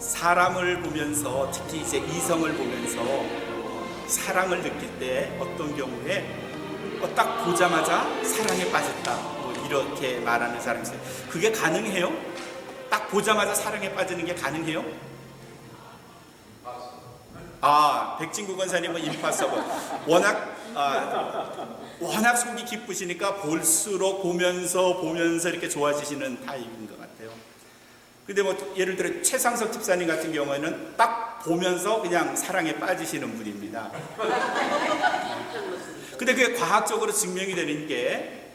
사람을 보면서, 특히 이제 이성을 보면서 사랑을 느낄 때 어떤 경우에 딱 보자마자 사랑에 빠졌다, 뭐 이렇게 말하는 사람이 있어요. 그게 가능해요? 딱 보자마자 사랑에 빠지는 게 가능해요? 백진구 권사님은 임파서블. 워낙 속이 깊으시니까 볼수록 보면서 이렇게 좋아지시는 타입인 것 같아요. 근데 뭐 예를 들어 최상석 집사님 같은 경우에는 딱 보면서 그냥 사랑에 빠지시는 분입니다. 근데 그게 과학적으로 증명이 되는 게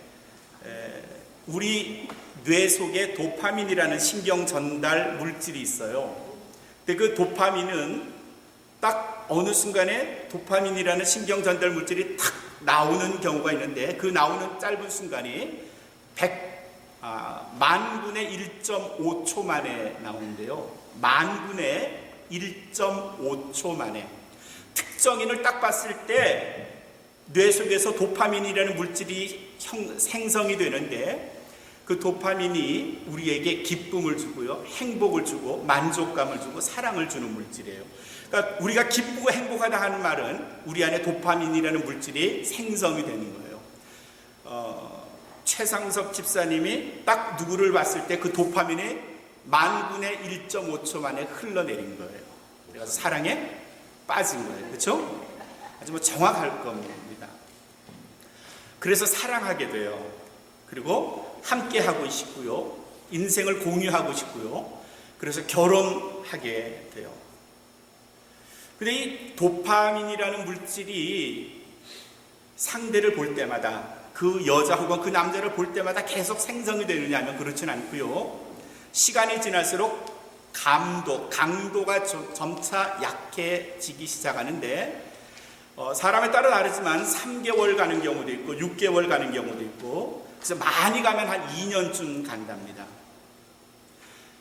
우리 뇌 속에 도파민이라는 신경 전달 물질이 있어요. 근데 그 도파민은 딱 어느 순간에 도파민이라는 신경 전달 물질이 탁 나오는 경우가 있는데, 그 나오는 짧은 순간이 만분의 1.5초 만에 나오는데요. 만분의 1.5초 만에 특정인을 딱 봤을 때 뇌 속에서 도파민이라는 물질이 생성이 되는데, 그 도파민이 우리에게 기쁨을 주고요, 행복을 주고 만족감을 주고 사랑을 주는 물질이에요. 그러니까 우리가 기쁘고 행복하다 하는 말은 우리 안에 도파민이라는 물질이 생성이 되는 거예요. 최상섭 집사님이 딱 누구를 봤을 때 그 도파민이 만분의 1.5초 만에 흘러내린 거예요. 그래서 사랑에 빠진 거예요. 그렇죠? 아주 뭐 정확할 겁니다. 그래서 사랑하게 돼요. 그리고 함께 하고 싶고요, 인생을 공유하고 싶고요, 그래서 결혼하게 돼요. 근데 이 도파민이라는 물질이 상대를 볼 때마다, 그 여자 혹은 그 남자를 볼 때마다 계속 생성이 되느냐 하면 그렇지는 않고요. 시간이 지날수록 강도가 점차 약해지기 시작하는데, 사람에 따라 다르지만 3개월 가는 경우도 있고 6개월 가는 경우도 있고, 그래서 많이 가면 한 2년쯤 간답니다.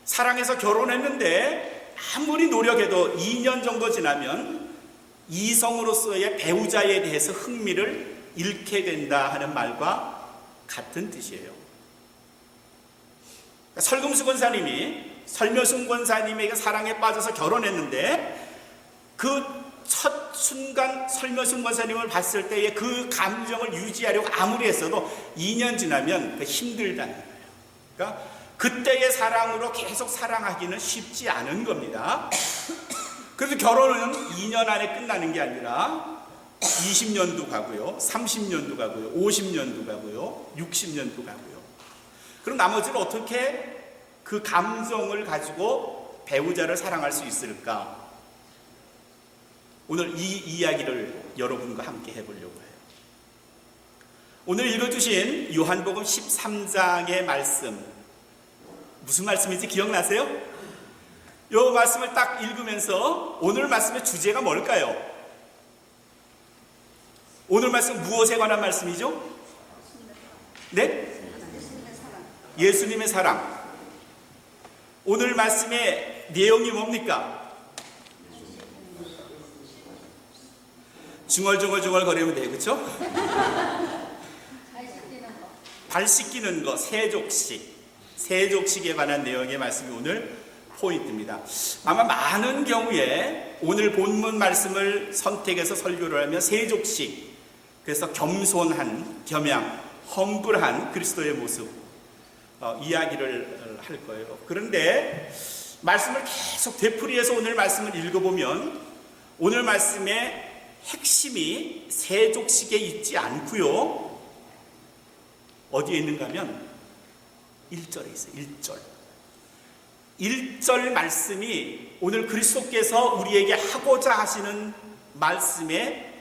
사랑해서 결혼했는데 아무리 노력해도 2년 정도 지나면 이성으로서의 배우자에 대해서 흥미를 잃게 된다 하는 말과 같은 뜻이에요. 설금수 권사님이 설묘순 권사님에게 사랑에 빠져서 결혼했는데, 그 첫 순간 설묘순 권사님을 봤을 때의 그 감정을 유지하려고 아무리 했어도 2년 지나면 힘들다는 거예요. 그러니까 그때의 사랑으로 계속 사랑하기는 쉽지 않은 겁니다. 그래서 결혼은 2년 안에 끝나는 게 아니라 20년도 가고요, 30년도 가고요, 50년도 가고요, 60년도 가고요. 그럼 나머지는 어떻게 그 감정을 가지고 배우자를 사랑할 수 있을까? 오늘 이 이야기를 여러분과 함께 해보려고 해요. 오늘 읽어주신 요한복음 13장의 말씀, 무슨 말씀인지 기억나세요? 이 말씀을 딱 읽으면서 오늘 말씀의 주제가 뭘까요? 오늘 말씀 무엇에 관한 말씀이죠? 네? 예수님의 사랑. 오늘 말씀의 내용이 뭡니까? 중얼중얼 거리면 돼요. 그렇죠? 발 씻기는 거, 세족식에 관한 내용의 말씀이 오늘 포인트입니다. 아마 많은 경우에 오늘 본문 말씀을 선택해서 설교를 하면 세족식, 그래서 겸손한, 겸양, 험불한 그리스도의 모습 이야기를 할 거예요. 그런데 말씀을 계속 되풀이해서 오늘 말씀을 읽어보면 오늘 말씀의 핵심이 세족식에 있지 않고요. 어디에 있는가 하면 1절에 있어요. 1절 말씀이 오늘 그리스도께서 우리에게 하고자 하시는 말씀의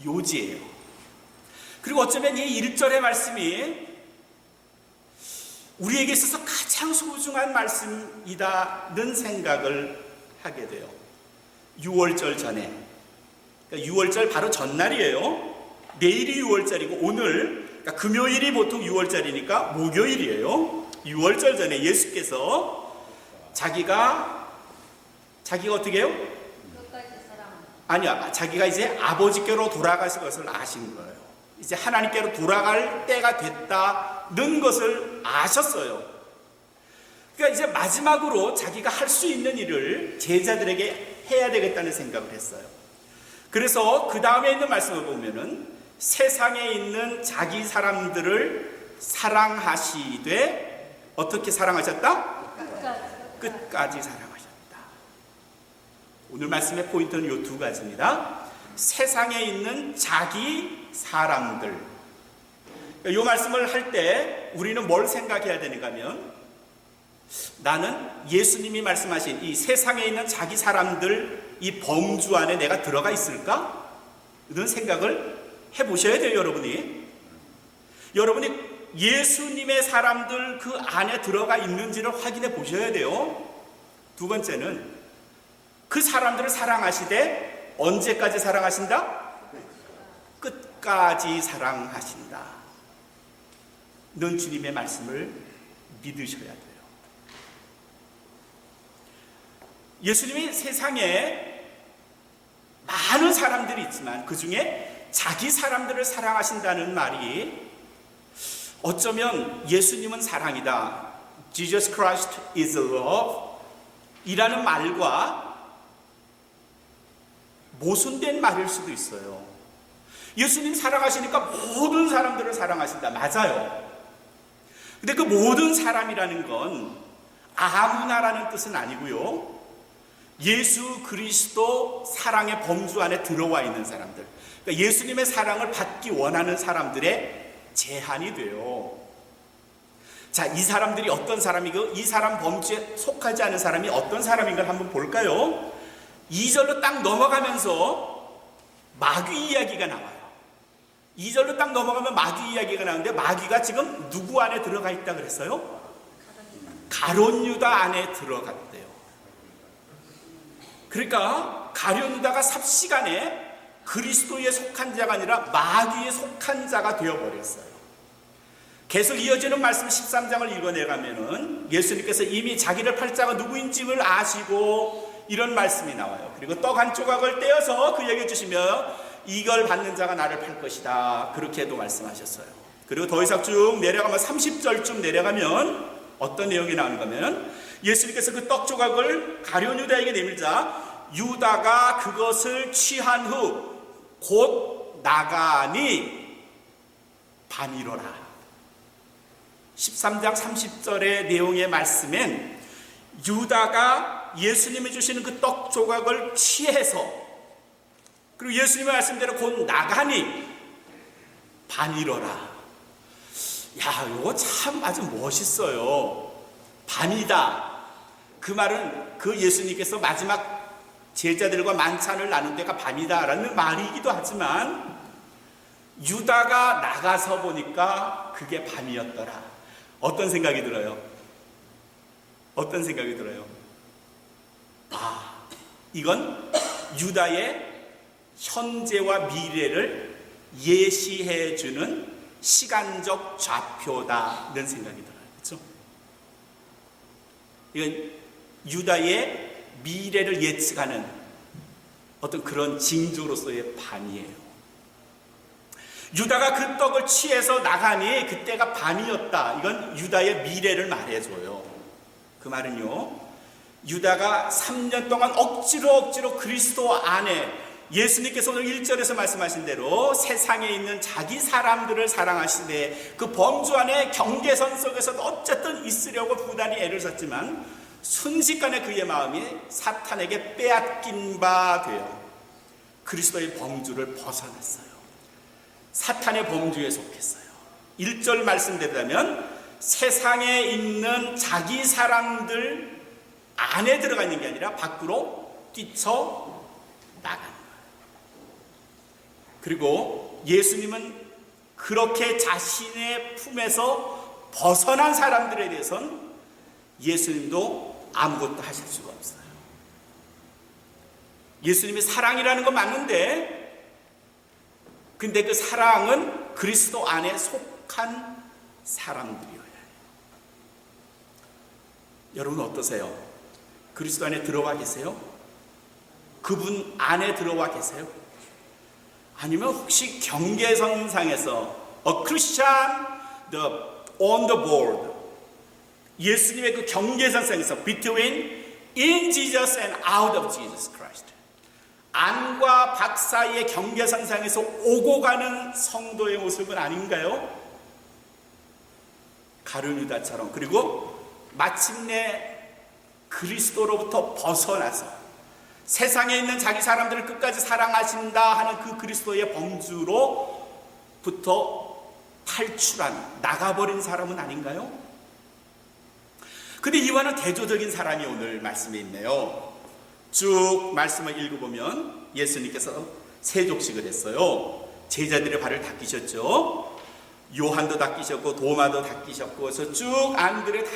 요지예요. 그리고 어쩌면 이 1절의 말씀이 우리에게 있어서 가장 소중한 말씀이다는 생각을 하게 돼요. 6월절 전에, 그러니까 6월절 바로 전날이에요. 내일이 6월절이고 오늘, 그러니까 금요일이 보통 6월절이니까 목요일이에요. 6월절 전에 예수께서 자기가 어떻게 해요? 아니야, 자기가 이제 아버지께로 돌아가실 것을 아신 거예요. 이제 하나님께로 돌아갈 때가 됐다는 것을 아셨어요. 그러니까 이제 마지막으로 자기가 할 수 있는 일을 제자들에게 해야 되겠다는 생각을 했어요. 그래서 그 다음에 있는 말씀을 보면은 세상에 있는 자기 사람들을 사랑하시되 어떻게 사랑하셨다? 끝까지 사랑하셨다. 오늘 말씀의 포인트는 이 두 가지입니다. 세상에 있는 자기 사람들. 이 말씀을 할 때 우리는 뭘 생각해야 되는가 하면, 나는 예수님이 말씀하신 이 세상에 있는 자기 사람들 이 범주 안에 내가 들어가 있을까? 이런 생각을 해보셔야 돼요. 여러분이 예수님의 사람들 그 안에 들어가 있는지를 확인해 보셔야 돼요. 두 번째는 그 사람들을 사랑하시되 언제까지 사랑하신다? 끝까지 사랑하신다. 넌 주님의 말씀을 믿으셔야 돼요. 예수님이 세상에 많은 사람들이 있지만 그 중에 자기 사람들을 사랑하신다는 말이 어쩌면 예수님은 사랑이다, Jesus Christ is love 이라는 말과 모순된 말일 수도 있어요. 예수님 사랑하시니까 모든 사람들을 사랑하신다. 맞아요. 근데 그 모든 사람이라는 건 아무나라는 뜻은 아니고요. 예수 그리스도 사랑의 범주 안에 들어와 있는 사람들, 그러니까 예수님의 사랑을 받기 원하는 사람들의 제한이 돼요. 자, 이 사람들이 어떤 사람이고 이 사람 범주에 속하지 않은 사람이 어떤 사람인가 한번 볼까요? 2절로 딱 넘어가면서 마귀 이야기가 나와요. 2절로 딱 넘어가면 마귀 이야기가 나오는데, 마귀가 지금 누구 안에 들어가 있다 그랬어요? 가룟 유다 안에 들어갔대요. 그러니까 가룟 유다가 삽시간에 그리스도에 속한 자가 아니라 마귀에 속한 자가 되어버렸어요. 계속 이어지는 말씀 13장을 읽어내가면은 예수님께서 이미 자기를 팔 자가 누구인지를 아시고 이런 말씀이 나와요. 그리고 떡 한 조각을 떼어서 그에게 주시며 이걸 받는 자가 나를 팔 것이다, 그렇게도 말씀하셨어요. 그리고 더 이상 쭉 내려가면 30절쯤 내려가면 어떤 내용이 나오는가 하면, 예수님께서 그 떡 조각을 가룟 유다에게 내밀자 유다가 그것을 취한 후 곧 나가니 밤이로라. 13장 30절의 내용의 말씀엔 유다가 예수님이 주시는 그 떡 조각을 취해서, 그리고 예수님의 말씀대로 곧 나가니 밤이로라. 야, 이거 참 아주 멋있어요. 밤이다. 그 말은 그 예수님께서 마지막 제자들과 만찬을 나눈 때가 밤이다라는 말이기도 하지만, 유다가 나가서 보니까 그게 밤이었더라. 어떤 생각이 들어요? 아, 이건 유다의 현재와 미래를 예시해주는 시간적 좌표다는 생각이 들어요. 그렇죠? 이건 유다의 미래를 예측하는 어떤 그런 징조로서의 밤이에요. 유다가 그 떡을 취해서 나가니 그때가 밤이었다. 이건 유다의 미래를 말해줘요. 그 말은요, 유다가 3년 동안 억지로 그리스도 안에, 예수님께서 오늘 1절에서 말씀하신 대로 세상에 있는 자기 사람들을 사랑하시되 그 범주 안에 경계선 속에서도 어쨌든 있으려고 부단히 애를 썼지만 순식간에 그의 마음이 사탄에게 빼앗긴 바 되어 그리스도의 범주를 벗어났어요. 사탄의 범주에 속했어요. 1절 말씀대로라면 세상에 있는 자기 사람들 안에 들어가 있는 게 아니라 밖으로 뛰쳐 나가는 거예요. 그리고 예수님은 그렇게 자신의 품에서 벗어난 사람들에 대해서는 예수님도 아무것도 하실 수가 없어요. 예수님이 사랑이라는 건 맞는데, 근데 그 사랑은 그리스도 안에 속한 사람들이어야 해요. 여러분 어떠세요? 그리스도 안에 들어와 계세요? 그분 안에 들어와 계세요? 아니면 혹시 경계선상에서 A Christian on the board, 예수님의 그 경계선상에서 between in Jesus and out of Jesus Christ, 안과 밖 사이의 경계선상에서 오고 가는 성도의 모습은 아닌가요? 가룟유다처럼. 그리고 마침내 그리스도로부터 벗어나서 세상에 있는 자기 사람들을 끝까지 사랑하신다 하는 그 그리스도의 범주로부터 탈출한, 나가버린 사람은 아닌가요? 근데 이와는 대조적인 사람이 오늘 말씀에 있네요. 쭉 말씀을 읽어보면 예수님께서 세족식을 했어요. 제자들의 발을 닦이셨죠. 요한도 닦이셨고 도마도 닦이셨고, 그래서 쭉 안들을 다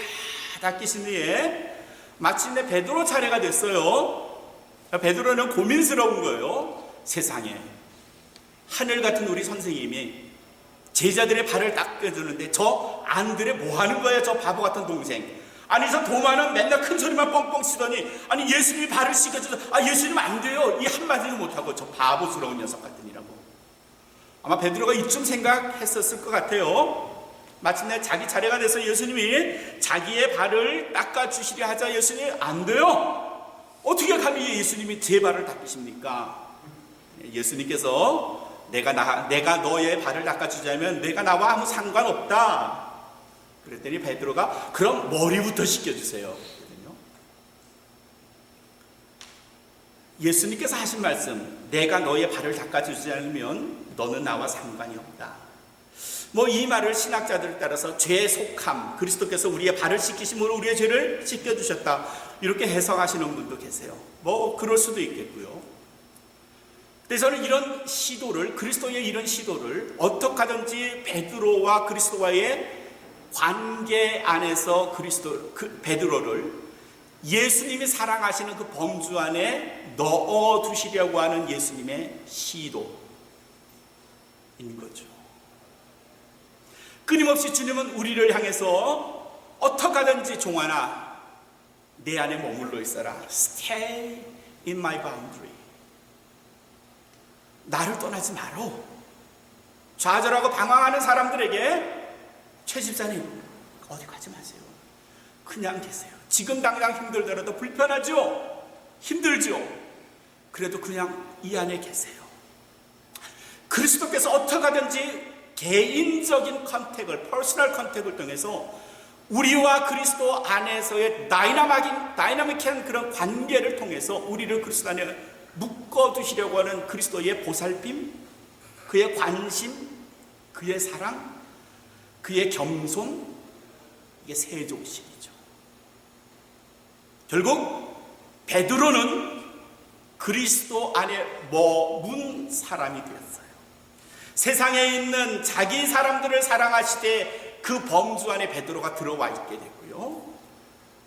닦이신 후에 마침내 베드로 차례가 됐어요. 베드로는 고민스러운 거예요. 세상에 하늘 같은 우리 선생님이 제자들의 발을 닦여주는데 저 안드레 뭐 하는 거야, 저 바보 같은 동생. 아니 저 도마는 맨날 큰 소리만 뻥뻥 치더니, 아니 예수님이 발을 씻겨줘서 예수님 안 돼요, 이 한마디도 못하고 저 바보스러운 녀석 같으니라고. 아마 베드로가 이쯤 생각했었을 것 같아요. 마침내 자기 차례가 돼서 예수님이 자기의 발을 닦아주시려 하자 예수님이 안 돼요. 어떻게 감히 예수님이 제 발을 닦으십니까? 예수님께서 내가 너의 발을 닦아주자면 내가 나와 아무 상관없다. 그랬더니 베드로가 그럼 머리부터 씻겨주세요. 예수님께서 하신 말씀, 내가 너의 발을 닦아주지 않으면 너는 나와 상관이 없다. 이 말을 신학자들을 따라서 죄에 속함, 그리스도께서 우리의 발을 씻기심으로 우리의 죄를 씻겨주셨다, 이렇게 해석하시는 분도 계세요. 그럴 수도 있겠고요. 그래서 저는 이런 시도를, 그리스도의 이런 시도를 어떻게 하든지 베드로와 그리스도와의 관계 안에서 베드로를 예수님이 사랑하시는 그 범주 안에 넣어 두시려고 하는 예수님의 시도인 거죠. 끊임없이 주님은 우리를 향해서 어떻게 하든지 종아나 내 안에 머물러 있어라. Stay in my boundary. 나를 떠나지 마라. 좌절하고 방황하는 사람들에게 최 집사님 어디 가지 마세요. 그냥 계세요. 지금 당장 힘들더라도, 불편하죠? 힘들죠? 그래도 그냥 이 안에 계세요. 그리스도께서 어떻게 하든지 개인적인 컨택을, 퍼스널 컨택을 통해서 우리와 그리스도 안에서의 다이나믹한 그런 관계를 통해서 우리를 그리스도 안에 묶어두시려고 하는 그리스도의 보살핌, 그의 관심, 그의 사랑, 그의 겸손, 이게 세족식이죠. 결국 베드로는 그리스도 안에 머문 사람이 되었어요. 세상에 있는 자기 사람들을 사랑하시되 그 범주 안에 베드로가 들어와 있게 됐고요.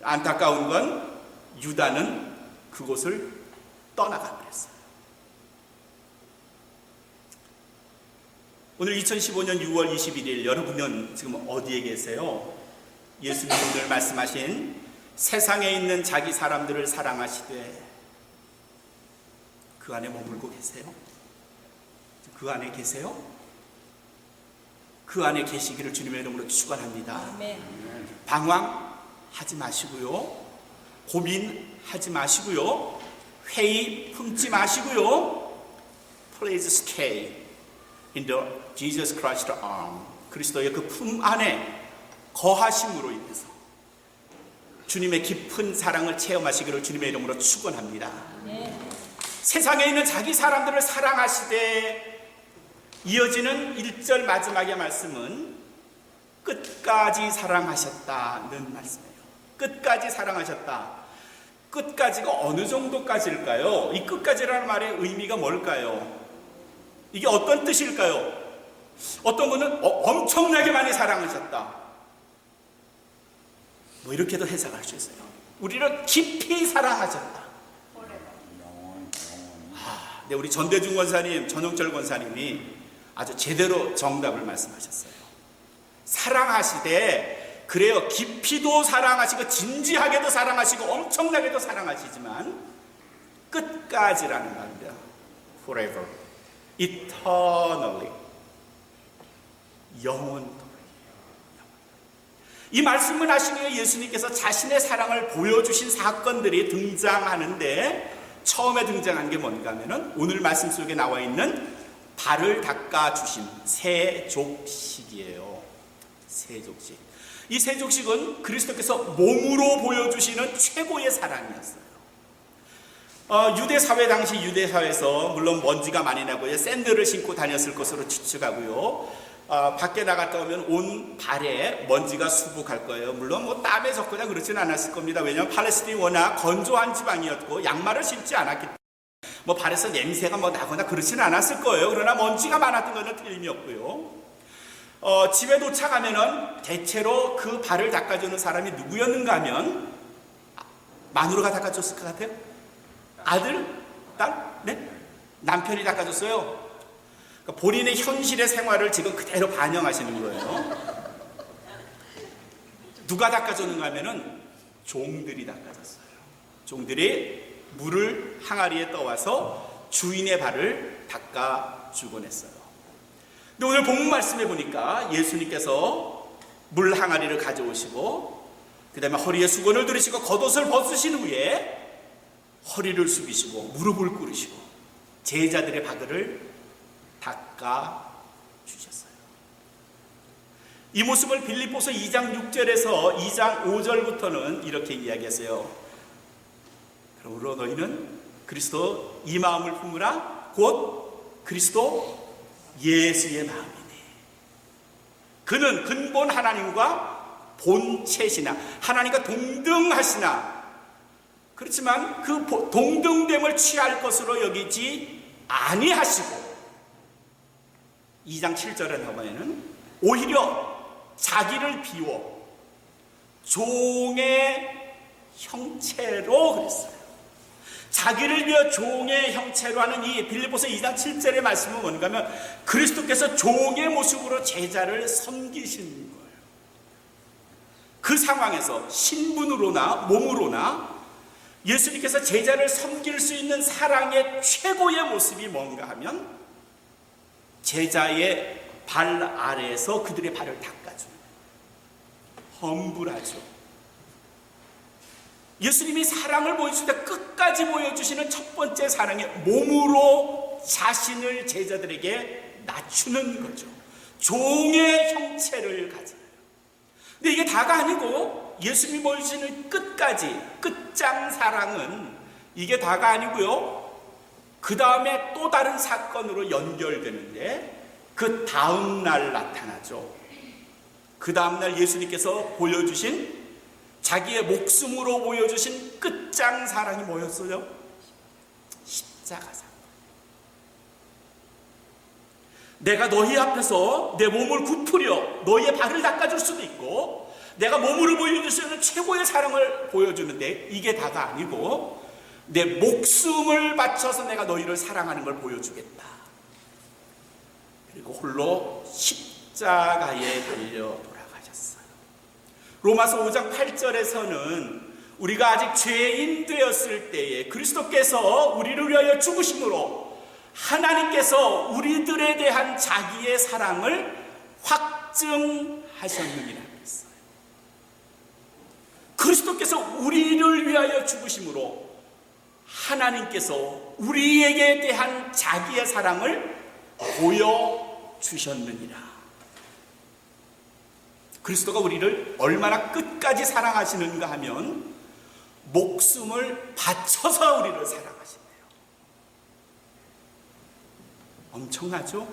안타까운 건 유다는 그곳을 떠나가 버렸어요. 오늘 2015년 6월 21일 여러분은 지금 어디에 계세요? 예수님이 오늘 말씀하신 세상에 있는 자기 사람들을 사랑하시되 그 안에 머물고 계세요? 그 안에 계세요? 그 안에 계시기를 주님의 이름으로 축원합니다. 아멘. 방황하지 마시고요, 고민하지 마시고요, 회의 품지 마시고요, Please stay in the Jesus Christ arm. 그리스도의 그 품 안에 거하심으로 인해서 주님의 깊은 사랑을 체험하시기를 주님의 이름으로 축원합니다. 네. 세상에 있는 자기 사람들을 사랑하시되 이어지는 1절 마지막의 말씀은 끝까지 사랑하셨다는 말씀이에요. 끝까지 사랑하셨다. 끝까지가 어느 정도까지일까요? 이 끝까지라는 말의 의미가 뭘까요? 이게 어떤 뜻일까요? 어떤 분은 엄청나게 많이 사랑하셨다, 이렇게도 해석할 수 있어요. 우리를 깊이 사랑하셨다. 네, 우리 전대중 권사님, 전용철 권사님이 아주 제대로 정답을 말씀하셨어요. 사랑하시되, 그래요, 깊이도 사랑하시고 진지하게도 사랑하시고 엄청나게도 사랑하시지만 끝까지라는 말입니다. Forever, eternally, 영원토록. 이 말씀을 하신 후에 예수님께서 자신의 사랑을 보여주신 사건들이 등장하는데 처음에 등장한 게 뭔가 하면은 오늘 말씀 속에 나와 있는 발을 닦아주심, 세족식이에요. 세족식. 이 세족식은 그리스도께서 몸으로 보여주시는 최고의 사랑이었어요. 유대 사회 당시 유대 사회에서 물론 먼지가 많이 나고요, 샌들을 신고 다녔을 것으로 추측하고요. 밖에 나갔다 오면 온 발에 먼지가 수북할 거예요. 물론 뭐 땀에 젖거나 그렇지는 않았을 겁니다. 왜냐하면 팔레스틴이 워낙 건조한 지방이었고 양말을 신지 않았기 때문에 뭐 발에서 냄새가 뭐 나거나 그렇지는 않았을 거예요. 그러나 먼지가 많았던 것은 틀림이 없고요. 집에 도착하면은 대체로 그 발을 닦아주는 사람이 누구였는가 하면 마누라가 닦아줬을 것 같아요. 아들? 딸? 네? 남편이 닦아줬어요. 그러니까 본인의 현실의 생활을 지금 그대로 반영하시는 거예요. 누가 닦아줬는가 하면은 종들이 닦아줬어요. 종들이 물을 항아리에 떠와서 주인의 발을 닦아주곤 했어요. 근데 오늘 본문 말씀에 보니까 예수님께서 물 항아리를 가져오시고 그 다음에 허리에 수건을 두르시고 겉옷을 벗으신 후에 허리를 숙이시고 무릎을 꿇으시고 제자들의 발을 닦아주셨어요. 이 모습을 빌립보서 2장 6절에서 2장 5절부터는 이렇게 이야기했어요. 그러므로 너희는 그리스도 이 마음을 품으라. 곧 그리스도 예수의 마음이니 그는 근본 하나님과 본체시나 하나님과 동등하시나 그렇지만 그 동등됨을 취할 것으로 여기지 아니하시고 2장 7절에 보면은 오히려 자기를 비워 종의 형체로 그랬어요. 자기를 비워 종의 형체로 하는 이 빌립보서 2장 7절의 말씀은 뭔가 하면 그리스도께서 종의 모습으로 제자를 섬기신 거예요. 그 상황에서 신분으로나 몸으로나 예수님께서 제자를 섬길 수 있는 사랑의 최고의 모습이 뭔가 하면 제자의 발 아래에서 그들의 발을 닦아주는 험불하죠. 예수님이 사랑을 보여주실 때 끝까지 보여주시는 첫 번째 사랑의 몸으로 자신을 제자들에게 낮추는 거죠. 종의 형체를 가져요. 근데 이게 다가 아니고 예수님이 보여주시는 끝까지 끝장 사랑은 이게 다가 아니고요. 그 다음에 또 다른 사건으로 연결되는데 그 다음날 나타나죠. 그 다음날 예수님께서 보여주신 자기의 목숨으로 보여주신 끝장 사랑이 뭐였어요? 십자가상. 내가 너희 앞에서 내 몸을 굽으려 너희의 발을 닦아줄 수도 있고 내가 몸으로 보여줄 수 있는 최고의 사랑을 보여주는데 이게 다가 아니고 내 목숨을 바쳐서 내가 너희를 사랑하는 걸 보여주겠다. 그리고 홀로 십자가에 달려 돌아가셨어요. 로마서 5장 8절에서는 우리가 아직 죄인 되었을 때에 그리스도께서 우리를 위하여 죽으심으로 하나님께서 우리들에 대한 자기의 사랑을 확증하셨느니라 그랬어요. 그리스도께서 우리를 위하여 죽으심으로 하나님께서 우리에게 대한 자기의 사랑을 보여주셨느니라. 그리스도가 우리를 얼마나 끝까지 사랑하시는가 하면 목숨을 바쳐서 우리를 사랑하신대요. 엄청나죠?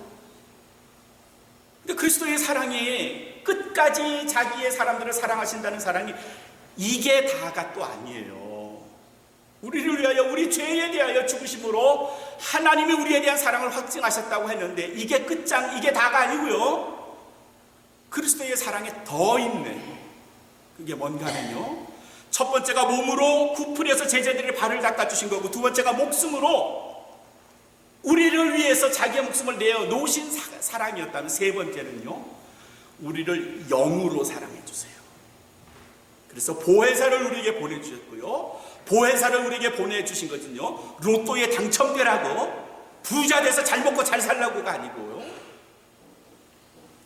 근데 그리스도의 사랑이 끝까지 자기의 사람들을 사랑하신다는 사랑이 이게 다가 또 아니에요. 우리를 위하여 우리 죄에 대하여 죽으심으로 하나님이 우리에 대한 사랑을 확증하셨다고 했는데 이게 끝장, 이게 다가 아니고요. 그리스도의 사랑에 더 있는 그게 뭔가 하면요. 첫 번째가 몸으로 구풀여서 제자들의 발을 닦아주신 거고 두 번째가 목숨으로 우리를 위해서 자기의 목숨을 내어 놓으신 사랑이었다면 세 번째는요. 우리를 영으로 사랑해 주세요. 그래서 보혜사를 우리에게 보내주셨고요. 보혜사를 우리에게 보내주신 것은요. 로또에 당첨되라고 부자 돼서 잘 먹고 잘 살라고가 아니고요.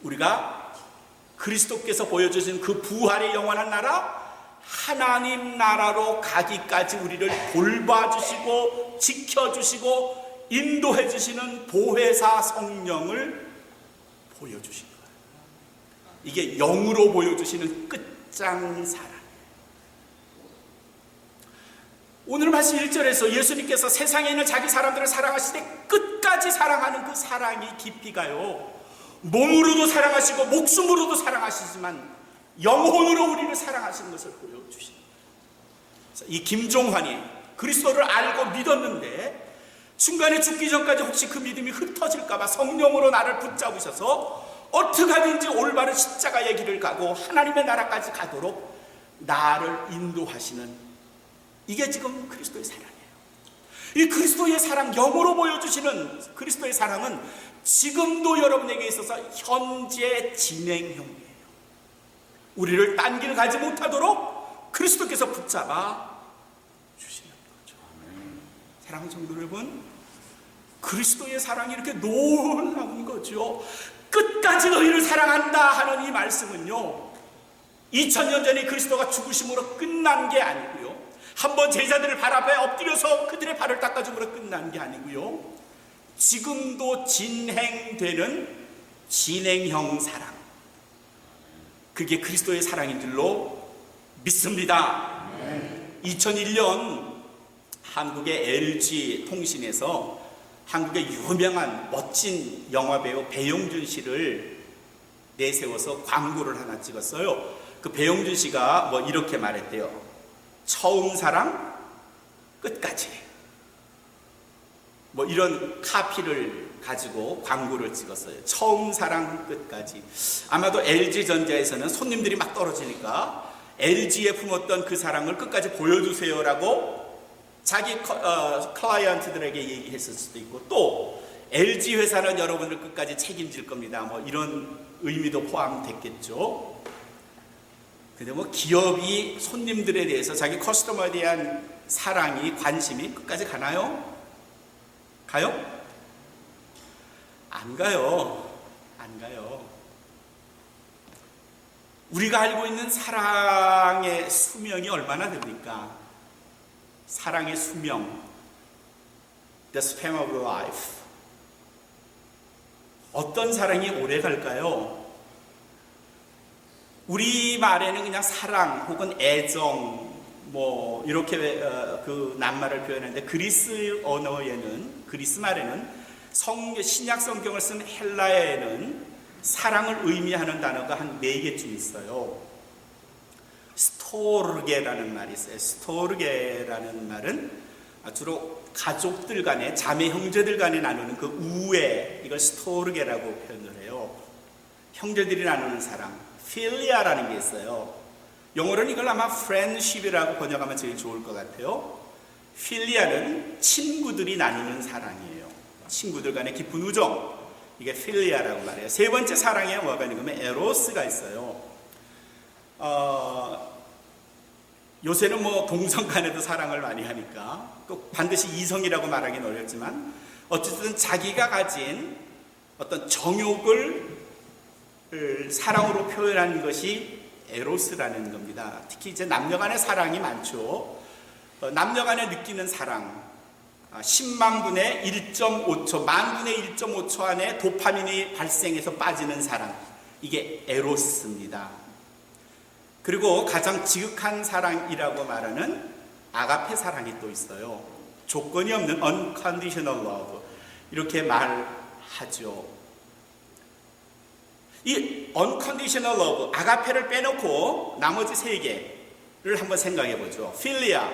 우리가 그리스도께서 보여주신 그 부활의 영원한 나라, 하나님 나라로 가기까지 우리를 돌봐주시고 지켜주시고 인도해주시는 보혜사 성령을 보여주신 거예요. 이게 영으로 보여주시는 끝장사랑. 오늘 말씀 1절에서 예수님께서 세상에 있는 자기 사람들을 사랑하실 때 끝까지 사랑하는 그 사랑이 깊이가요, 몸으로도 사랑하시고 목숨으로도 사랑하시지만 영혼으로 우리를 사랑하시는 것을 보여주십니다. 이 김종환이 그리스도를 알고 믿었는데 중간에 죽기 전까지 혹시 그 믿음이 흩어질까봐 성령으로 나를 붙잡으셔서 어떻게 하든지 올바른 십자가의 길을 가고 하나님의 나라까지 가도록 나를 인도하시는, 이게 지금 그리스도의 사랑이에요. 이 그리스도의 사랑, 영으로 보여주시는 그리스도의 사랑은 지금도 여러분에게 있어서 현재 진행형이에요. 우리를 딴 길 가지 못하도록 그리스도께서 붙잡아 주시는 거죠. 사랑하는 성도 여러분, 그리스도의 사랑이 이렇게 놀라운 거죠. 끝까지 너희를 사랑한다 하는 이 말씀은요, 2000년 전에 그리스도가 죽으심으로 끝난 게 아니고요, 한번 제자들을 발 앞에 엎드려서 그들의 발을 닦아줌으로 끝난 게 아니고요, 지금도 진행되는 진행형 사랑, 그게 그리스도의 사랑인 줄로 믿습니다. 2001년 한국의 LG 통신에서 한국의 유명한 멋진 영화배우 배용준 씨를 내세워서 광고를 하나 찍었어요. 그 배용준 씨가 뭐 이렇게 말했대요. 처음 사랑 끝까지. 뭐 이런 카피를 가지고 광고를 찍었어요. 처음 사랑 끝까지. 아마도 LG전자에서는 손님들이 막 떨어지니까 LG에 품었던 그 사랑을 끝까지 보여주세요라고 자기 클라이언트들에게 얘기했을 수도 있고, 또 LG 회사는 여러분을 끝까지 책임질 겁니다, 뭐 이런 의미도 포함됐겠죠. 근데 뭐 기업이 손님들에 대해서 자기 커스터머에 대한 사랑이, 관심이 끝까지 가나요? 가요? 안 가요. 안 가요. 우리가 알고 있는 사랑의 수명이 얼마나 됩니까? 사랑의 수명, the span of life. 어떤 사랑이 오래 갈까요? 우리 말에는 그냥 사랑 혹은 애정 뭐 이렇게 그 낱말을 표현하는데, 그리스 언어에는, 그리스 말에는 신약 성경을 쓴 헬라어에는 사랑을 의미하는 단어가 한 4개쯤 있어요. 스토르게라는 말이 있어요. 스토르게라는 말은 주로 가족들 간에, 자매 형제들 간에 나누는 그 우애, 이걸 스토르게라고 표현을 해요. 형제들이 나누는 사랑, 필리아라는 게 있어요. 영어로는 이걸 아마 friendship이라고 번역하면 제일 좋을 것 같아요. 필리아는 친구들이 나누는 사랑이에요. 친구들 간의 깊은 우정, 이게 필리아라고 말해요. 세 번째 사랑에 뭐가 있냐면 에로스가 있어요. 요새는 뭐 동성 간에도 사랑을 많이 하니까 꼭 반드시 이성이라고 말하기는 어렵지만, 어쨌든 자기가 가진 어떤 정욕을 사랑으로 표현하는 것이 에로스라는 겁니다. 특히 이제 남녀 간의 사랑이 많죠. 남녀 간에 느끼는 사랑, 10만 분의 1.5초, 만 분의 1.5초 안에 도파민이 발생해서 빠지는 사랑, 이게 에로스입니다. 그리고 가장 지극한 사랑이라고 말하는 아가페 사랑이 또 있어요. 조건이 없는 unconditional love, 이렇게 말하죠. 이 unconditional love, 아가페를 빼놓고 나머지 3개를 한번 생각해 보죠. 필리아,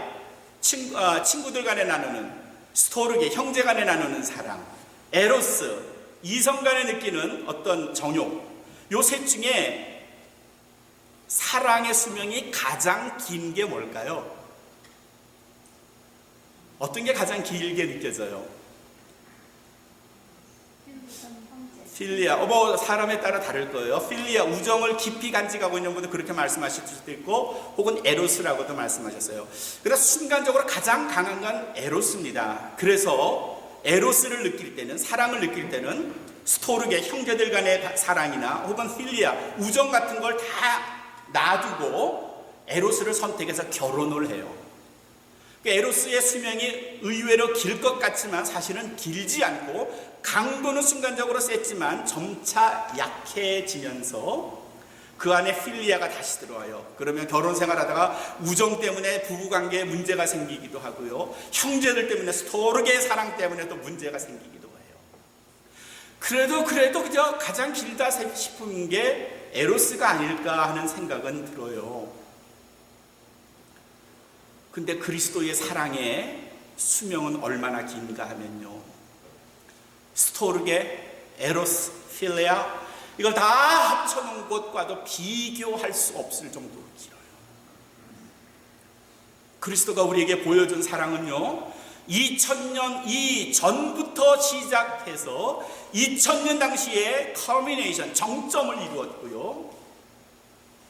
친구들 간에 나누는, 스토르게, 형제 간에 나누는 사랑, 에로스, 이성 간에 느끼는 어떤 정욕, 요 셋 중에 사랑의 수명이 가장 긴 게 뭘까요? 어떤 게 가장 길게 느껴져요? 필리아, 뭐 사람에 따라 다를 거예요. 필리아, 우정을 깊이 간직하고 있는 분은 그렇게 말씀하실 수도 있고, 혹은 에로스라고도 말씀하셨어요. 그래서 순간적으로 가장 강한 건 에로스입니다. 그래서 에로스를 느낄 때는, 사랑을 느낄 때는 스토르게 형제들 간의 사랑이나 혹은 필리아, 우정 같은 걸 다 놔두고 에로스를 선택해서 결혼을 해요. 에로스의 수명이 의외로 길 것 같지만 사실은 길지 않고, 강도는 순간적으로 셌지만 점차 약해지면서 그 안에 필리아가 다시 들어와요. 그러면 결혼 생활하다가 우정 때문에 부부관계에 문제가 생기기도 하고요, 형제들 때문에 스토르게의 사랑 때문에 또 문제가 생기기도 해요. 그래도 그저 가장 길다 싶은 게 에로스가 아닐까 하는 생각은 들어요. 근데 그리스도의 사랑의 수명은 얼마나 긴가 하면요, 스토르게, 에로스, 필레아, 이걸 다 합쳐놓은 것과도 비교할 수 없을 정도로 길어요. 그리스도가 우리에게 보여준 사랑은요, 2000년 이전부터 시작해서 2000년 당시에 culmination, 정점을 이루었고요,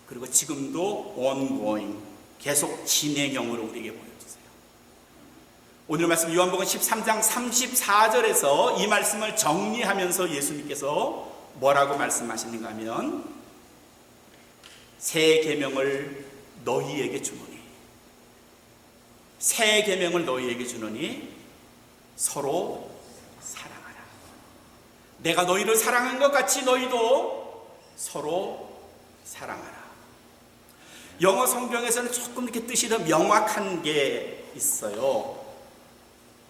그리고 지금도 ongoing, 계속 진행형으로 우리에게 보여주세요. 오늘 말씀 요한복음 13장 34절에서 이 말씀을 정리하면서 예수님께서 뭐라고 말씀하시는가 하면, 새 계명을 너희에게 주노니, 새 계명을 너희에게 주노니 서로 사랑하라. 내가 너희를 사랑한 것 같이 너희도 서로 사랑하라. 영어 성경에서는 조금 이렇게 뜻이 더 명확한 게 있어요.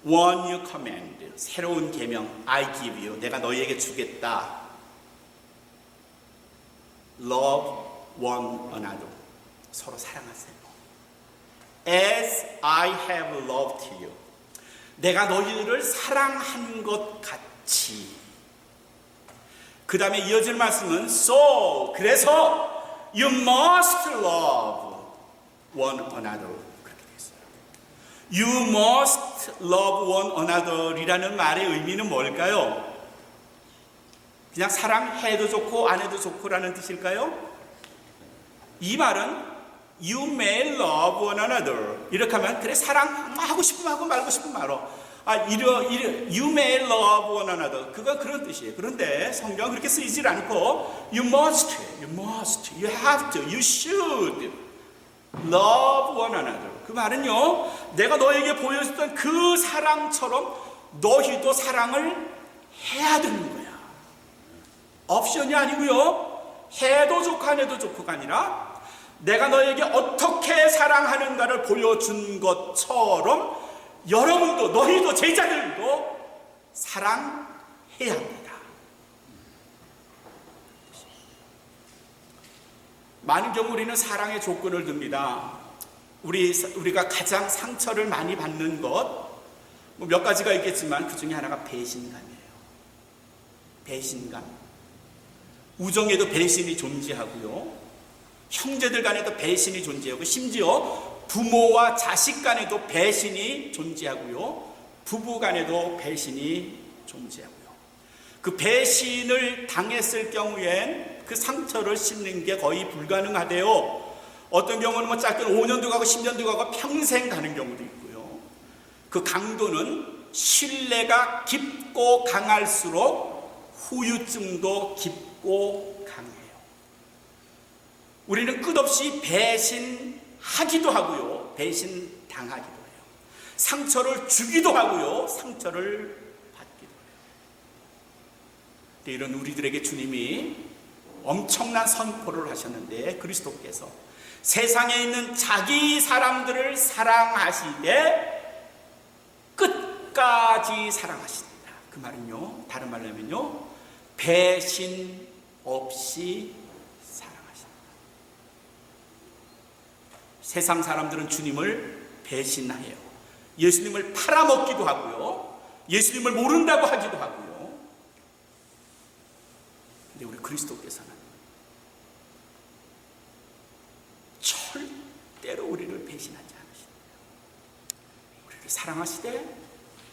One new command, 새로운 계명, I give you, 내가 너희에게 주겠다. Love one another, 서로 사랑하세요. As I have loved you, 내가 너희를 사랑한 것 같이. 그 다음에 이어질 말씀은 So, 그래서 You must love one another, 그렇게 되어 있어요. You must love one another 이라는 말의 의미는 뭘까요? 그냥 사랑해도 좋고 안 해도 좋고라는 뜻일까요? 이 말은 You may love one another, 이렇게 하면 그래 사랑하고 싶으면 하고 말고 싶으면 말어. You may love one another, 그거 그런 뜻이에요. 그런데 성경은 그렇게 쓰이질 않고 You must, you have to, you should love one another. 그 말은요, 내가 너에게 보여줬던 그 사랑처럼 너희도 사랑을 해야 되는 거야. 옵션이 아니고요, 해도 좋고 안 해도 좋고가 아니라 내가 너에게 어떻게 사랑하는가를 보여준 것처럼 여러분도, 너희도, 제자들도 사랑해야 합니다. 많은 경우 우리는 사랑의 조건을 둡니다. 우리가 가장 상처를 많이 받는 것, 몇 가지가 있겠지만 그 중에 하나가 배신감이에요. 배신감. 우정에도 배신이 존재하고요, 형제들 간에도 배신이 존재하고, 심지어 부모와 자식 간에도 배신이 존재하고요, 부부 간에도 배신이 존재하고요. 그 배신을 당했을 경우엔 그 상처를 씻는 게 거의 불가능하대요. 어떤 경우는 뭐 짧게는 5년도 가고 10년도 가고 평생 가는 경우도 있고요. 그 강도는 신뢰가 깊고 강할수록 후유증도 깊고 강해요. 우리는 끝없이 배신하기도 하고요, 배신당하기도 해요. 상처를 주기도 하고요, 상처를 받기도 해요. 이런 우리들에게 주님이 엄청난 선포를 하셨는데, 그리스도께서 세상에 있는 자기 사람들을 사랑하시되 끝까지 사랑하신다. 그 말은요, 다른 말로 하면요, 배신 없이 사랑하신다. 세상 사람들은 주님을 배신해요. 예수님을 팔아먹기도 하고요, 예수님을 모른다고 하기도 하고요. 근데 우리 그리스도께서는 절대로 우리를 배신하지 않으십니다. 우리를 사랑하시되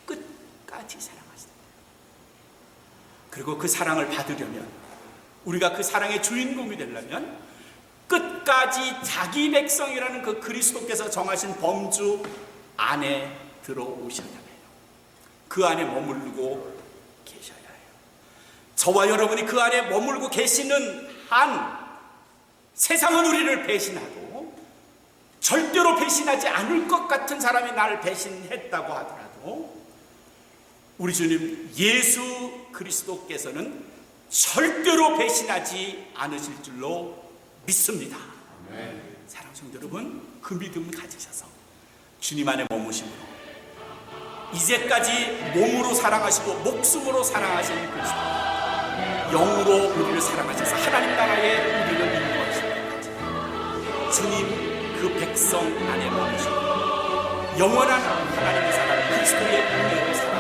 끝까지 사랑하시다. 그리고 그 사랑을 받으려면, 우리가 그 사랑의 주인공이 되려면 끝까지 자기 백성이라는 그 그리스도께서 정하신 범주 안에 들어오셔야 해요. 그 안에 머물고 계셔야 해요. 저와 여러분이 그 안에 머물고 계시는 한 세상은 우리를 배신하고 절대로 배신하지 않을 것 같은 사람이 나를 배신했다고 하더라도 우리 주님 예수 그리스도께서는 절대로 배신하지 않으실 줄로 믿습니다. 사랑하는 성도 여러분, 그 믿음 가지셔서 주님 안에 머무심으로 이제까지 몸으로 사랑하시고 목숨으로 사랑하시는 그리스도, 영으로 우리를 사랑하셔서 하나님 나라에 우리를 인도하시는 주님 그 백성 안에 머무시고 영원한 하나님의 사랑 그리스도의 은혜로 살아